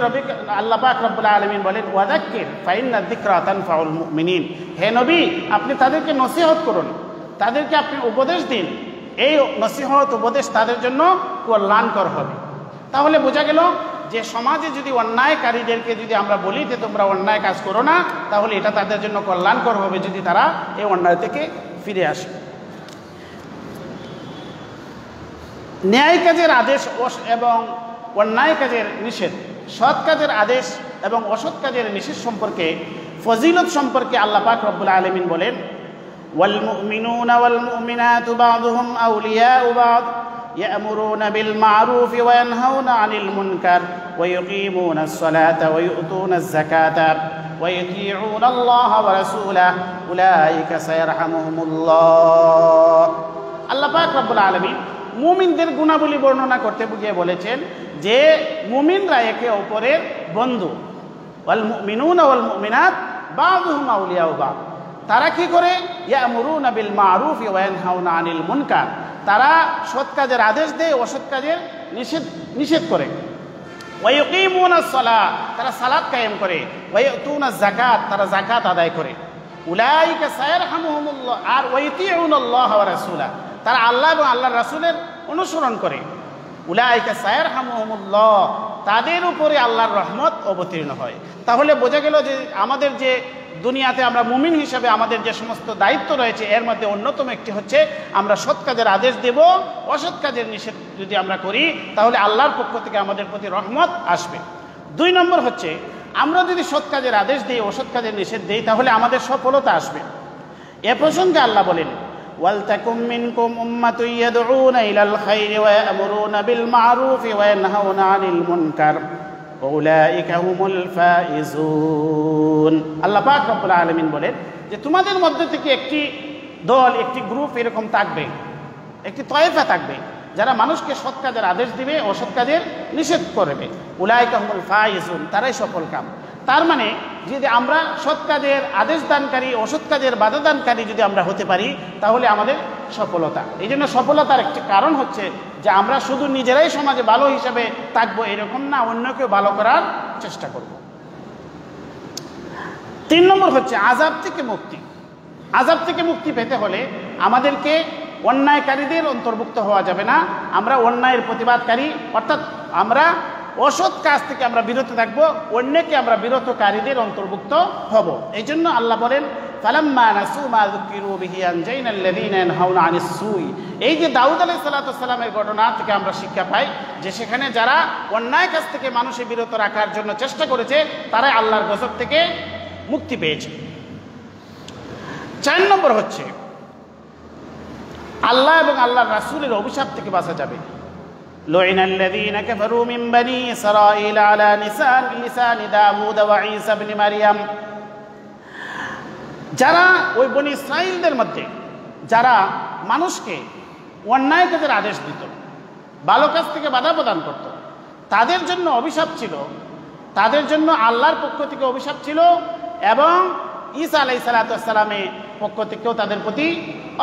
আল্লাহ পাক রব্বুল আলামিন বলেন, ওয়াযাক্কির ফাইন্না যিকরা তানফাউল মুমিনিন, হে নবী, আপনি তাদেরকে নসিহত করুন, তাদেরকে আপনি উপদেশ দিন। এই নসিহত উপদেশ তাদের জন্য কল্যাণকর হবে। তাহলে বোঝা গেল যে সমাজে যদি অন্যায়কারীদেরকে যদি আমরা বলি যে তোমরা অন্যায় কাজ করো না, তাহলে এটা তাদের জন্য কল্যাণকর হবে যদি তারা এই অন্যায় থেকে ফিরে আসে। ন্যায় কাজের আদেশ এবং অন্যায় কাজের নিষেধ, সৎ কাজের আদেশ এবং অসৎ কাজের নিষেধ সম্পর্কে, ফজিলত সম্পর্কে আল্লাহ পাক রব্বুল আলামিন বলেন, ওয়াল মুমিনুনা ওয়াল মুমিনাতু বা'দুহুম আউলিয়াউ বা'দ ইয়া'মুরুনা বিল মা'রুফি ওয়া ইয়ানহাউনা আনিল মুনকার ওয়া ইউকিমুনাস সালাতা ওয়া ইউতুনাজ যাকাতা ওয়া ইউতিউনা আল্লাহা ওয়া রাসূলাহু উলাইকা সায়ারহামুহুমুল্লাহ। আল্লাহ পাক রব্বুল আলামিন মুমিনদের গুণাবলী বর্ণনা করতে গিয়ে বলেছেন যে মুমিনরা একে অপরের বন্ধু। ওয়াল মুমিনুনা ওয়াল মুমিনাত বা'দুহুম আউলিয়াউ বা'দ। তারা কি করে? ইয়া'মুরুনা বিল মা'রুফি ওয়া ইয়ানহাউনা আনিল মুনকার। তারা সৎ কাজের আদেশ দেয়, অসৎ কাজের নিষেধ করে। ওয়া ইউকিমুনাস সালাত, তারা সালাত কায়েম করে। ওয়া ইউতুনাজ যাকাত, তারা যাকাত আদায় করে। উলাইকা সায়ারহামুহুমুল্লাহ, আর ওয়া ইউতিউনা আল্লাহ ওয়া রাসূলাহু, তারা আল্লাহ এবং আল্লাহর রাসূলের অনুসরণ করে। উলাইকা সায়ারহামুহুমুল্লাহ, তাদের উপরে আল্লাহর রহমত অবতীর্ণ হয়। তাহলে বোঝা গেল যে আমাদের যে দুনিয়াতে আমরা মুমিন হিসেবে আমাদের যে সমস্ত দায়িত্ব রয়েছে এর মধ্যে অন্যতম একটি হচ্ছে আমরা সৎ কাজের আদেশ দেব, অসৎ কাজের নিষেধ যদি আমরা করি তাহলে আল্লাহর পক্ষ থেকে আমাদের প্রতি রহমত আসবে। 2 নম্বর হচ্ছে আমরা যদি সৎ কাজের আদেশ দিই, অসৎ কাজের নিষেধ দিই তাহলে আমাদের সফলতা আসবে। এ প্রসঙ্গে আল্লাহ বলেন, ওয়ালতাকুম মিনকুম উম্মাতুন ইয়াদউনা ইলাল খায়রি ওয়া ইয়া'মুরুনা বিল মা'রুফি ওয়া ইয়ানহাউনা আনিল মুনকার ওয়া উলাইকা হুমুল ফাইজুন। আল্লাহ পাক রব্বুল আলামিন বলেন যে তোমাদের মধ্যে থেকে একটি দল, একটি গ্রুপ এরকম থাকবে, একটি তয়েফা থাকবে যারা মানুষকে সৎ কাজের আদেশ দিবে, অসৎ কাজের নিষেধ করবে। উলাইকা হুমুল ফাইজুন, তারাই সফল কাম। তার মানে যদি আমরা সৎ কাজের আদেশ দানকারী, অসৎ কাজের বাধা দানকারী যদি আমরা হতে পারি তাহলে আমাদের সফলতা। এই জন্য সফলতার একটি কারণ হচ্ছে যে আমরা শুধু নিজেরাই সমাজে ভালো হিসাবে থাকবো এরকম না, অন্যকেও ভালো করার চেষ্টা করব। 3 নম্বর হচ্ছে আযাব থেকে মুক্তি। আযাব থেকে মুক্তি পেতে হলে আমাদেরকে অন্যায়কারীদের অন্তর্ভুক্ত হওয়া যাবে না। আমরা অন্যায়ের প্রতিবাদকারী, অর্থাৎ আমরা অসৎ কাজ থেকে আমরা বিরত থাকবো, অন্যকে আমরা বিরতকারীদের অন্তর্ভুক্ত হব। এই জন্য আল্লাহ বলেন, ফালাম্মা নাসু মা যুকিরু বিহি আনজাইনাল্লাযীনা ইয়ানহাউনা আনিস সুই। এই যে দাউদ আলাইহিস সালামের ঘটনা থেকে আমরা শিক্ষা পাই যে সেখানে যারা অন্যায় কাজ থেকে মানুষকে বিরত রাখার জন্য চেষ্টা করেছে তারাই আল্লাহর গজব থেকে মুক্তি পেয়েছে। 4 নম্বর হচ্ছে আল্লাহ এবং আল্লাহর রাসূলের অভিশাপ থেকে বাঁচা যাবে। লুইনাল্লাযীনা কাফারু মিন বানি ইসরাঈল আলা লিসানি দাউদ ওয়া ঈসা ইবনে মারইয়াম। যারা ওই বনি ইসরাঈলদের মধ্যে যারা মানুষকে অন্যায় কাজের আদেশ দিত, ভালো কাজ থেকে বাধা প্রদান করত, তাদের জন্য অভিশাপ ছিল, তাদের জন্য আল্লাহর পক্ষ থেকে অভিশাপ ছিল এবং ঈসা আলাইহিস সালামের পক্ষ থেকেও তাদের প্রতি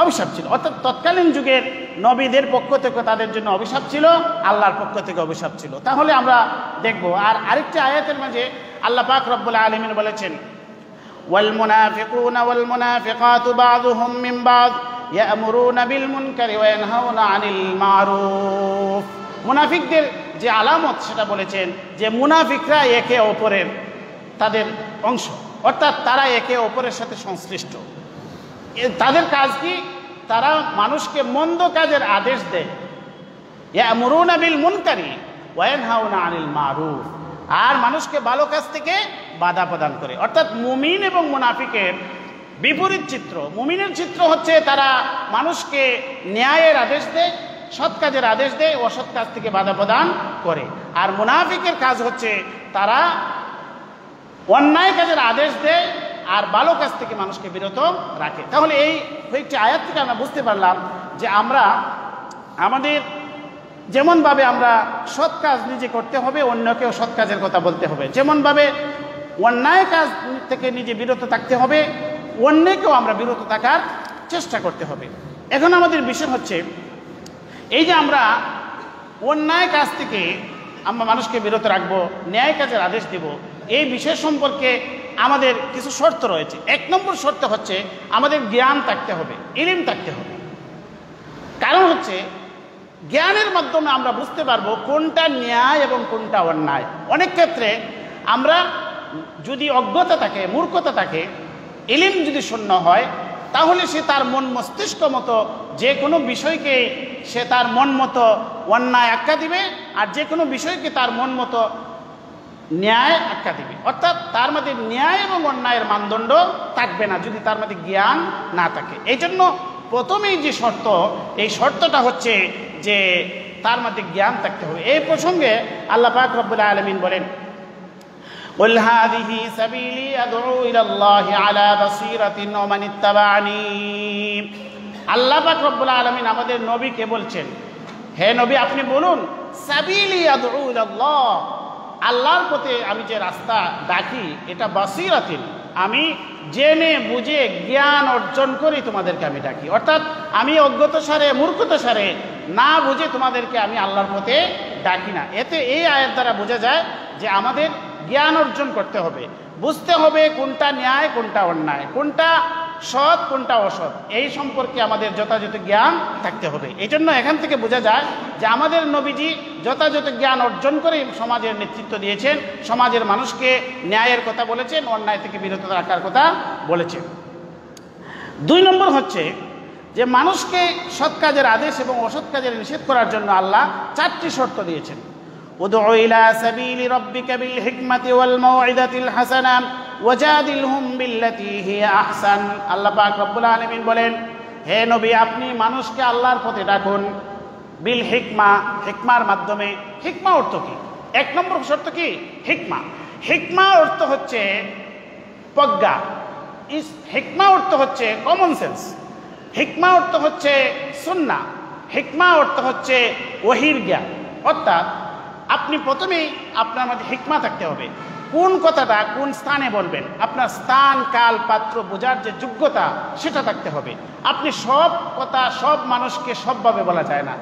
অভিশাপ ছিল। অর্থাৎ তৎকালীন যুগের নবীদের পক্ষ থেকে তাদের জন্য অভিশাপ ছিল, আল্লাহর পক্ষ থেকে অভিশাপ ছিল। তাহলে আমরা দেখব আর আরেকটি আয়াতের মাঝে আল্লাহ পাক রব্বুল আলামিন বলেছেন, ওয়াল মুনাফিকুনা ওয়াল মুনাফিকাতু বা'দুহুম মিন বা'দ ইয়া'মুরুনা বিল মুনকারি ওয়া ইয়ানহাউনা আনিল মা'রুফ। মুনাফিকদের যে আলামত সেটা বলেছেন যে মুনাফিকরা একে অপরের তাদের অংশ, অর্থাৎ তারা একে অপরের সাথে সংশ্লিষ্ট। তাদের কাজ কি? তারা মানুষকে মন্দ কাজের আদেশ দেয়, ইয়া'মুরুনা বিল মুনকারি ওয়া ইয়ানহাউনা আনিল মা'রুফ, আর মানুষকে ভালো কাজ থেকে বাধা প্রদান করে। অর্থাৎ মুমিন এবং মুনাফিকের বিপরীত চিত্র। মুমিনের চিত্র হচ্ছে তারা মানুষকে ন্যায়ের আদেশ দেয়, সৎ কাজের আদেশ দেয়, অসৎ কাজ থেকে বাধা প্রদান করে। আর মুনাফিকের কাজ হচ্ছে তারা অন্যায় কাজের আদেশ দেয় আর ভালো কাজ থেকে মানুষকে বিরত রাখে। তাহলে এই কয়েকটি আয়াত থেকে আমরা বুঝতে পারলাম যে আমরা আমাদের যেমনভাবে আমরা সৎ কাজ নিজে করতে হবে, অন্যকেও সৎ কাজের কথা বলতে হবে। যেমনভাবে অন্যায় কাজ থেকে নিজে বিরত থাকতে হবে, অন্যকেও আমরা বিরত থাকার চেষ্টা করতে হবে। এখন আমাদের বিষয় হচ্ছে এই যে আমরা অন্যায় কাজ থেকে আমরা মানুষকে বিরত রাখবো, ন্যায় কাজের আদেশ দেব, এই বিষয় সম্পর্কে আমাদের কিছু শর্ত রয়েছে। 1 নম্বর শর্ত হচ্ছে আমাদের জ্ঞান থাকতে হবে, ইলম থাকতে হবে। কারণ হচ্ছে জ্ঞানের মাধ্যমে আমরা বুঝতে পারবো কোনটা ন্যায় এবং কোনটা অন্যায়। অনেক ক্ষেত্রে আমরা যদি অজ্ঞতা থাকে, মূর্খতা থাকে, ইলম যদি শূন্য হয় তাহলে সে তার মন মস্তিষ্ক মতো যে কোনো বিষয়কে সে তার মন মতো অন্যায় আখ্যা দিবে, আর যে কোনো বিষয়কে তার মন মতো ন্যায় আখ্যা দিবে। অর্থাৎ তার মধ্যে ন্যায় এবং অন্যায়ের মানদণ্ড থাকবে না যদি তার মধ্যে জ্ঞান না থাকে। এই জন্য প্রথমেই যে শর্ত, এই শর্তটা হচ্ছে যে তার মধ্যে জ্ঞান থাকতে হবে। এই প্রসঙ্গে আল্লাহ পাক রব্বুল আলামিন বলেন, قل هذه سبيلي أدعو إلى الله على بصيرة ومن اتبعني। আল্লাহ পাক রব্বুল আলামিন আমাদের নবীকে বলছেন, হে নবী আপনি বলুন, সাবিলি আদউ ইলাল্লাহ, আল্লাহর পথে আমি যে রাস্তা ডাকি এটা বাসিরাতিন, আমি জেনে বুঝে জ্ঞান অর্জন করি তোমাদেরকে আমি ডাকি। অর্থাৎ আমি অজ্ঞত সারে মূর্খতা সারে না বুঝে তোমাদেরকে আমি আল্লাহর পথে ডাকি না। এতে এই আয়াত দ্বারা বোঝা যায় যে আমাদের জ্ঞান অর্জন করতে হবে, বুঝতে হবে কোনটা ন্যায় কোনটা অন্যায়, কোনটা সৎ কোনটা অসৎ, এই সম্পর্কে আমাদের যথাযথ জ্ঞান থাকতে হবে। এই জন্য এখান থেকে বোঝা যায় যে আমাদের নবীজি যথাযথ জ্ঞান অর্জন করে সমাজের নেতৃত্ব দিয়েছেন, সমাজের মানুষকে ন্যায়ের কথা বলেছেন, অন্যায় থেকে বিরত রাখার কথা বলেছেন। 2 নম্বর হচ্ছে যে মানুষকে সৎ কাজের আদেশ এবং অসৎ কাজের নিষেধ করার জন্য আল্লাহ 4টি শর্ত দিয়েছেন। উদউ ইলা সাবিলি রাব্বিকা বিল হিকমাতি ওয়াল মাউইদাতিল হাসানা ওয়াজাদিলহুম বিল্লাতী হিয়া আহসান। আল্লাহ পাক রব্বুল আলামিন বলেন, হে নবী আপনি মানুষকে আল্লাহর পথে ডাকুন বিল হিকমা, হিকমার মাধ্যমে। হিকমা অর্থ কি? 1 নম্বর শর্ত কি? হিকমা। হিকমা অর্থ হচ্ছে প্রজ্ঞা, হিকমা অর্থ হচ্ছে কমন সেন্স, হিকমা অর্থ হচ্ছে সুন্নাহ, হিকমা অর্থ হচ্ছে ওহীর জ্ঞান। অর্থাৎ আপনি প্রথমেই আপনার মধ্যে হিকমা থাকতে হবে, কোন কথাটা কোন স্থানে বলবেন, আপনার স্থান কাল পাত্র বোঝার যে যোগ্যতা সেটা থাকতে হবে। আপনি সব কথা সব মানুষকে সবভাবে বলা যায় না,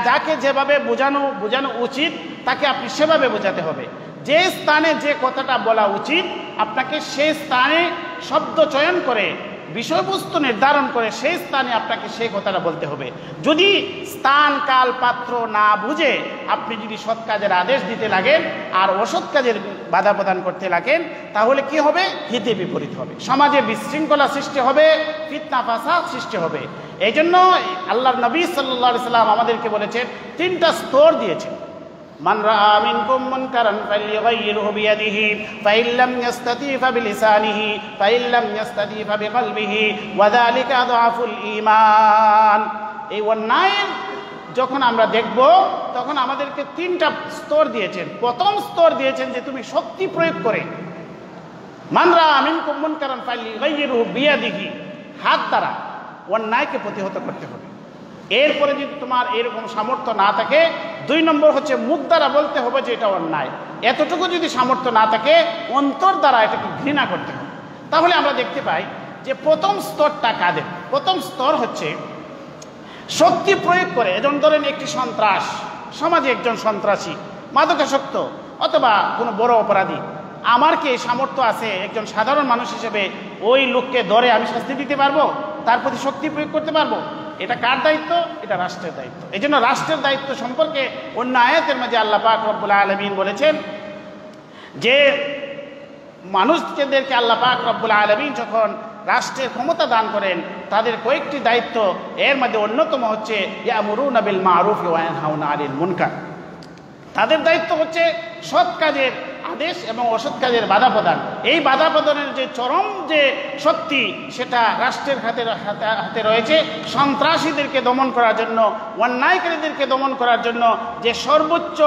যাকে যেভাবে বোঝানো উচিত তাকে আপনি সেভাবে বোঝাতে হবে। যে স্থানে যে কথাটা বলা উচিত আপনাকে সেই স্থানে শব্দ চয়ন করে বিষয়বস্তু নির্ধারণ করে সেই স্থানে আপনাকে সেই কথাটা বলতে হবে। যদি স্থান কাল পাত্র না বুঝে আপনি যদি সৎ কাজের আদেশ দিতে লাগেন আর অসৎ কাজের বাধা প্রদান করতে লাগেন তাহলে কি হবে? হিতে বিপরীত হবে, সমাজে বিশৃঙ্খলা সৃষ্টি হবে, ফিতনা ফাসাদ সৃষ্টি হবে। এই জন্য আল্লাহর নবী সাল্লাল্লাহু আলাইহি সাল্লাম আমাদেরকে বলেছেন, 3টা স্তর দিয়েছেন। মান রাআ মিনকুম মুনকারান ফালইয়ুগাইয়িরহু বিয়াদিহি ফাইন লাম ইস্তাতি ফাবিলিসানিহি ফাইন লাম ইস্তাতি ফাবিকলবিহি ওয়া যালিকা আযআফুল ঈমান। এই অন্যায় যখন আমরা দেখব তখন আমাদেরকে 3টা স্তর দিয়েছেন। প্রথম স্তর দিয়েছেন যে তুমি শক্তি প্রয়োগ করে, মান রাআ মিনকুম মুনকারান ফালইয়ুগাইয়িরহু বিয়াদিহি, হাত দ্বারা অন্যায়কে প্রতিহত করতে হবে। এরপরে যদি তোমার এরকম সামর্থ্য না থাকে 2 নম্বর হচ্ছে মুখ দ্বারা বলতে হবে যে এটা অন্যায়। এতটুকু যদি সামর্থ্য না থাকে অন্তর দ্বারা এটাকে ঘৃণা করতে হবে। তাহলে আমরা দেখতে পাই যে প্রথম স্তরটা কাদের? প্রথম স্তর হচ্ছে শক্তি প্রয়োগ করে। যেমন ধরেন একটি সন্ত্রাস, সমাজে একজন সন্ত্রাসী মাদকাসক্ত অথবা কোনো বড় অপরাধী, আমার কি সামর্থ্য আছে একজন সাধারণ মানুষ হিসেবে ওই লোককে ধরে আমি শাস্তি দিতে পারবো, তার প্রতি শক্তি প্রয়োগ করতে পারবো? এটা কার দায়িত্ব? এটা রাষ্ট্রের দায়িত্ব। এই জন্য রাষ্ট্রের দায়িত্ব সম্পর্কে অন্য আয়াতের মাঝে আল্লাহ পাক রব্বুল আলামিন বলেছেন যে মানুষদেরকে আল্লাহ পাক রব্বুল আলামিন যখন রাষ্ট্রের ক্ষমতা দান করেন তাদের কয়েকটি দায়িত্ব, এর মধ্যে অন্যতম হচ্ছে ইয়ামুরুনা বিল মারুফ ওয়া ইয়ানহাউনা আনিল মুনকার। তাদের দায়িত্ব হচ্ছে সৎ কাজের আদেশ এবং অসৎ কাজের বাধা প্রদান। এই বাধা প্রদানের যে চরম যে শক্তি সেটা রাষ্ট্রের হাতে রয়েছে। সন্ত্রাসীদেরকে দমন করার জন্য, অন্যায়কারীদেরকে দমন করার জন্য যে সর্বোচ্চ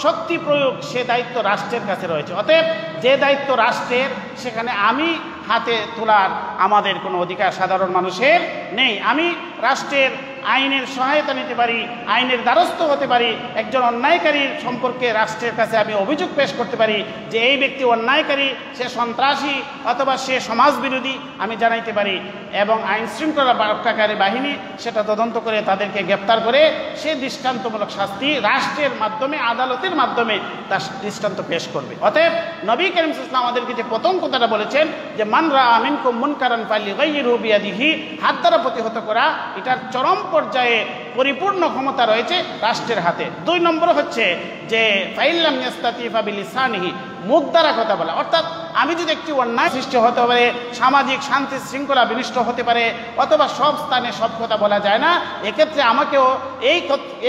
শক্তি প্রয়োগ সে দায়িত্ব রাষ্ট্রের কাছে রয়েছে। অতএব যে দায়িত্ব রাষ্ট্রের সেখানে আমি হাতে তোলার আমাদের কোনো অধিকার সাধারণ মানুষের নেই। আমি রাষ্ট্রের আইনের সহায়তা নিতে পারি, আইনের দ্বারস্থ হতে পারি। একজন অন্যায়কারীর সম্পর্কে রাষ্ট্রের কাছে আমি অভিযোগ পেশ করতে পারি যে এই ব্যক্তি অন্যায়কারী, সে সন্ত্রাসী অথবা সে সমাজবিরোধী, আমি জানাইতে পারি এবং আইন শৃঙ্খলা রক্ষাকারী বাহিনী সেটা তদন্ত করে তাদেরকে গ্রেপ্তার করে সে দৃষ্টান্তমূলক শাস্তি রাষ্ট্রের মাধ্যমে, আদালতের মাধ্যমে তার দৃষ্টান্ত পেশ করবে। অতএব নবী করিম সাল্লাল্লাহু আলাইহি ওয়াসাল্লাম আমাদেরকে যে প্রথম কথাটা বলেছেন যে মান রাআ মিনকুম মুনকারান ফালইয়ুগাইয়িরহু বিয়াদিহি, হাত দ্বারা প্রতিহত করা, এটার চরম পর্যায়ে পরিপূর্ণ ক্ষমতা রয়েছে রাষ্ট্রের হাতে। 2 নম্বর হচ্ছে যে ফাইন লাম ইস্তাতি ফাবিলিসানিহি, মুখ দ্বারা কথা বলা। অর্থাৎ আমি যদি একটি অন্যায় সৃষ্টি হতে পারে, সামাজিক শান্তি শৃঙ্খলা বিনষ্ট হতে পারে, অথবা সব স্থানে সব কথা বলা যায় না, এক্ষেত্রে আমাকেও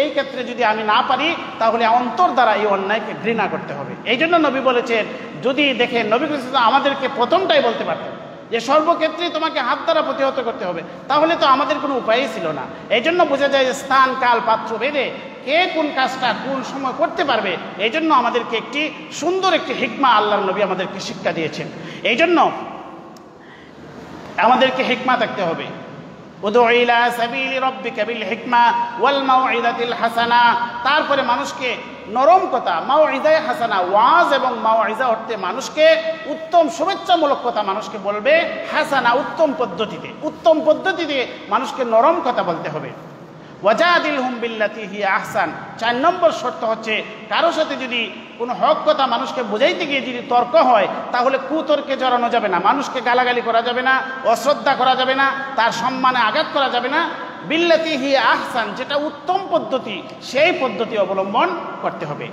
এই ক্ষেত্রে যদি আমি না পারি, তাহলে অন্তর দ্বারা এই অন্যায়কে ঘৃণা করতে হবে। এই জন্য নবী বলেছেন, যদি দেখেন নবী আমাদেরকে প্রথমটাই বলতে পারতেন যে সর্বক্ষেত্রেই তোমাকে হাত দ্বারা প্রতিহত করতে হবে, তাহলে তো আমাদের কোনো উপায়ই ছিল না। এই জন্য বোঝা যায় যে স্থান কাল পাত্র ভেদে কে কোন কাজটা কোন সময় করতে পারবে, এই জন্য আমাদেরকে একটি সুন্দর একটি হিকমা আল্লাহর নবী আমাদেরকে শিক্ষা দিয়েছেন। এই জন্য আমাদেরকে হিকমা থাকতে হবে। উদউ ইলা সাবিলি রাব্বিকা বিল হিকমা ওয়াল মাউইযাতিল হাসানা। তারপরে মানুষকে নরম কথা, মাউইযায়ে হাসানা, ওয়াজ এবং মাউইযা অর্থে মানুষকে উত্তম শুভেচ্ছামূলক কথা মানুষকে বলবে, হাসানা উত্তম পদ্ধতিতে মানুষকে নরম কথা বলতে হবে। ওয়াজাদিলহুম বিল্লাতি হিয়া আহসান। 4 নম্বর শর্ত হচ্ছে, কারো সাথে যদি কোনো হক কথা মানুষকে বোঝাইতে গিয়ে যদি তর্ক হয়, তাহলে কুতর্কে জড়ানো যাবে না, মানুষকে গালাগালি করা যাবে না, অশ্রদ্ধা করা যাবে না, তার সম্মানে আঘাত করা যাবে না। বিল্লাতি হিয়া আহসান, যেটা উত্তম পদ্ধতি, সেই পদ্ধতি অবলম্বন করতে হবে।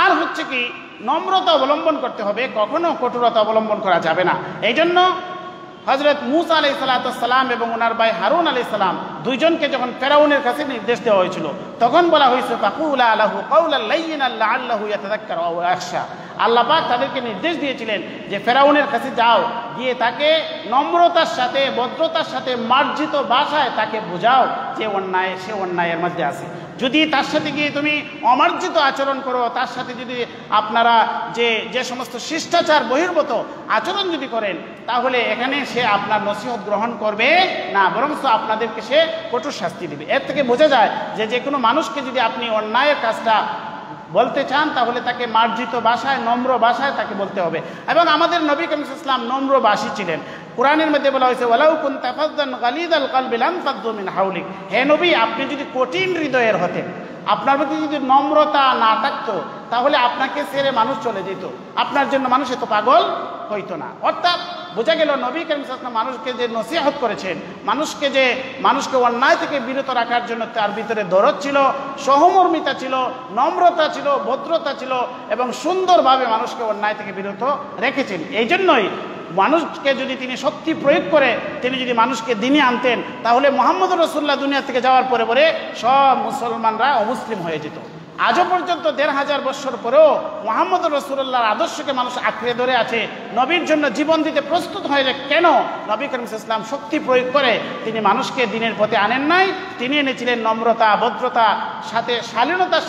আর হচ্ছে কি, নম্রতা অবলম্বন করতে হবে, কখনো কঠোরতা অবলম্বন করা যাবে না। এই জন্য হযরত মূসা আলাইহিস সালাম এবং ওনার ভাই হারুন আলাইহিস সালাম দুইজনকে যখন ফেরাউনের কাছে নির্দেশ দেওয়া হয়েছিল, তখন বলা হয়েছে ফাকুলা লাহু কাওলান লাইয়িনান লাআল্লাহু ইয়াতাযাক্কারু আও ইয়াখশা। আল্লাহ পাক তাদেরকে নির্দেশ দিয়েছিলেন যে ফেরাউনের কাছে যাও, গিয়ে তাকে নম্রতার সাথে ভদ্রতার সাথে মার্জিত ভাষায় তাকে বোঝাও যে সে অন্যায়ের মধ্যে আছে। যদি তার সাথে গিয়ে তুমি অমার্জিত আচরণ করো, তার সাথে যদি আপনারা যে সমস্ত শিষ্টাচার বহির্ভূত আচরণ যদি করেন, তাহলে এখানে সে আপনার নসিহত গ্রহণ করবে না, বরং আপনাদেরকে সে কঠোর শাস্তি দেবে। এর থেকে বোঝা যায় যে কোনো মানুষকে যদি আপনি অন্যায়ের কাজটা বলতে চান, তাহলে তাকে মার্জিত ভাষায়, নম্র ভাষায় তাকে বলতে হবে। এবং আমাদের নবী করিম সাল্লাল্লাহু আলাইহি ওয়াসাল্লাম নম্রভাষী ছিলেন। কুরআনের মধ্যে বলা হয়েছে, ওয়ালাউ কুনতা ফাযযান গালিযাল কলবি লানফাদ্দু মিন হাওলিক। হে নবী, আপনি যদি কঠিন হৃদয়ের হতেন, আপনার মধ্যে যদি নম্রতা না থাকতো, তাহলে আপনাকে ছেড়ে মানুষ চলে যেত, আপনার জন্য মানুষ এত পাগল হইতো না। অর্থাৎ বোঝা গেল নবী করিম সাল্লাল্লাহু আলাইহি ওয়াসাল্লাম মানুষকে যে নসিহত করেছেন, মানুষকে অন্যায় থেকে বিরত রাখার জন্য তার ভিতরে দরদ ছিল, সহমর্মিতা ছিল, নম্রতা ছিল, ভদ্রতা ছিল, এবং সুন্দরভাবে মানুষকে অন্যায় থেকে বিরত রেখেছেন। এই জন্যই মানুষকে যদি তিনি শক্তি প্রয়োগ করে তিনি যদি মানুষকে দিনে আনতেন, তাহলে মুহাম্মদ রাসূলুল্লাহ দুনিয়া থেকে যাওয়ার পরে সব মুসলমানরা অমুসলিম হয়ে যেত। আজও পর্যন্ত ১৫০০ বছর পরেও মুহাম্মদ রাসূলুল্লাহর আদর্শকে মানুষ আঁকড়ে ধরে আছে, নবীর জন্য জীবন দিতে প্রস্তুত হয়ে যায়। কেন? নবী করিম সাল্লাল্লাহু আলাইহি ওয়াসাল্লাম শক্তি প্রয়োগ করে তিনি মানুষকে দিনের পথে আনেন নাই, তিনি এনেছিলেন নম্রতা, ভদ্রতা সাথে, শালীনতার সাথে।